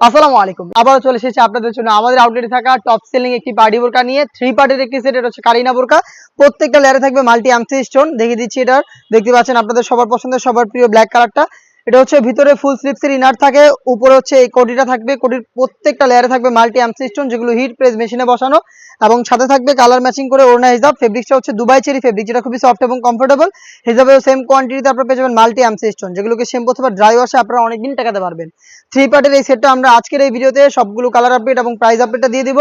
আসসালামু আলাইকুম। আবারও চলে এসেছি আপনাদের জন্য আমাদের আউটলেটে থাকা টপ সেলিং একটি পার্টি বোরকা নিয়ে। 3 পার্টের একটি সেট, এটা হচ্ছে কারিনা বোরকা। প্রত্যেকটা লেয়ারে থাকবে মাল্টি আমসি স্টোন। দেখিয়ে দিচ্ছি এটা। দেখতে পাচ্ছেন আপনাদের সবার পছন্দের, সবার প্রিয় ব্ল্যাক কালারটা। এটা হচ্ছে ভিতরে ফুল স্লিভসের ইনার থাকে, উপরে হচ্ছে এই কোটিটা থাকবে। কোটির প্রত্যেকটা লেয়ারে থাকবে মাল্টি আমসি স্টোন, যেগুলো হিট প্রেস মেশিনে বসানো, এবং সাথে থাকবে কালার ম্যাচিং করে ওড়না হিজাব। ফেব্রিক্সটা হচ্ছে দুবাই চেরি ফেব্রিক, যেটা খুবই সফট এবং কমফোর্টেবল। হিজাবেও সেম কোয়ান্টিটিতে আপনারা পেয়ে যাবেন মাল্টি আমসি স্টোন, যেগুলোকে শ্যাম্পু অথবা ড্রাই ওয়াশে আপনারা অনেকদিন টাকাতে পারবেন। 3 পার্টের এই সেটটা আমরা আজকের এই ভিডিওতে সবগুলো কালার আপডেট এবং প্রাইস আপডেটটা দিয়ে দিব।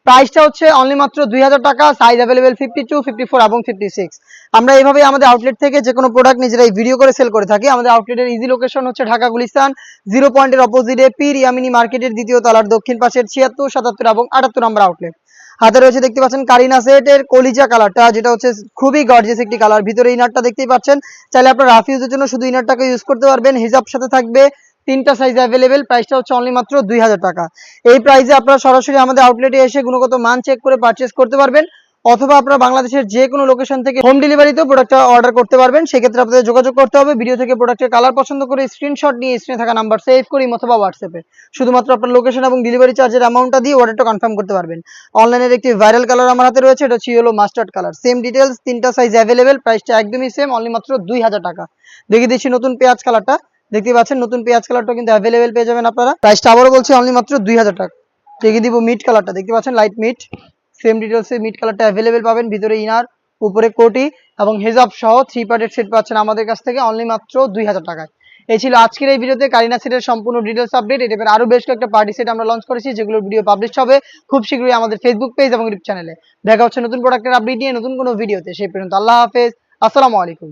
প্রাইসটা হচ্ছে অনলি মাত্র 2000 টাকা। সাইজ अवेलेबल 52, 54 এবং 56। আমরা এইভাবে আমাদের আউটলেট থেকে যে কোনো প্রোডাক্ট নিজেরাই ভিডিও করে সেল করে থাকি। আমাদের আউটলেটের ইজি লোকেশন হচ্ছে ঢাকা গুলিস্তান 0 পয়েন্টের অপোজিটে পীর ইয়ামিনী মার্কেটের দ্বিতীয় তলার দক্ষিণ পাশের 76, 77 এবং 78 নম্বর আউটলেট। হাতে রয়েছে দেখতে পাচ্ছেন কারিনা সেটের কলিজা কালারটা, যেটা হচ্ছে খুবই গর্জিয়াস একটি কালার। ভিতরে ইনারটা দেখতেই পাচ্ছেন। চাইলে আপনারা রাফ ইউজের জন্য শুধু ইনারটাকে ইউজ করতে পারবেন। হিজাব সাথে থাকবে, 3টা সাইজ अवेलेबल। প্রাইসটা হচ্ছে অনলি মাত্র 2000 টাকা। এই প্রাইসে আপনারা সরাসরি আমাদের আউটলেটে এসে গুণগত মান চেক করে পারচেজ করতে পারবেন, অথবা আপনারা বাংলাদেশের যে কোনো লোকেশন থেকে হোম ডেলিভারিতেও প্রোডাক্টটা অর্ডার করতে পারবেন। সেক্ষেত্রে আপনাদের যোগাযোগ করতে হবে ভিডিও থেকে প্রোডাক্টের কালার পছন্দ করে স্ক্রিনশট নিয়ে স্ক্রিনে থাকা নাম্বার সেভ করি অথবা হোয়াটসঅ্যাপে শুধুমাত্র আপনার লোকেশন এবং ডেলিভারি চার্জের অ্যামাউন্টটা দিয়ে অর্ডারটা কনফার্ম করতে পারবেন। অনলাইনের একটি ভাইরাল কালার আমার হাতে রয়েছে, এটা হচ্ছে yellow mustard colour. Same details, 3টা সাইজ अवेलेबल। প্রাইসটা একদমই সেম, অনলি মাত্র 2000 টাকা। দেখিয়ে দিচ্ছি নতুন পেঁয়াজ কালারটা। দেখতে পাচ্ছেন নতুন পেঁয়াজ কালারটা কিন্তু अवेलेबल পেয়ে যাবেন আপনারা। প্রাইসটা আবারও বলছি অনলি মাত্র 2000 টাকা। দেখিয়ে দিব মিড কালারটা। দেখতে পাচ্ছেন লাইট মিড। সেম ডিটেলসে মিড কালারটা अवेलेबल পাবেন। ভিতরে ইনার, উপরে কোটি এবং হেজাব সহ 3 পার্টের সেট পাচ্ছেন আমাদের কাছ থেকে অনলি মাত্র 2000 টাকায়। এই ছিল আজকের এই ভিডিওতে কারিনা সেটের সম্পূর্ণ ডিটেলস আপডেট। এই টাইপের আরো বেশ কয়েকটা পার্টি সেট আমরা লঞ্চ করেছি, যেগুলোর ভিডিও পাবলিশ হবে খুব শীঘ্রই আমাদের ফেসবুক পেজ এবং ইউটিউব চ্যানেলে। দেখা হচ্ছে নতুন প্রোডাক্টের আপডেট নিয়ে নতুন কোনো ভিডিওতে। সেই পর্যন্ত আল্লাহ হাফেজ, আসসালামু আলাইকুম।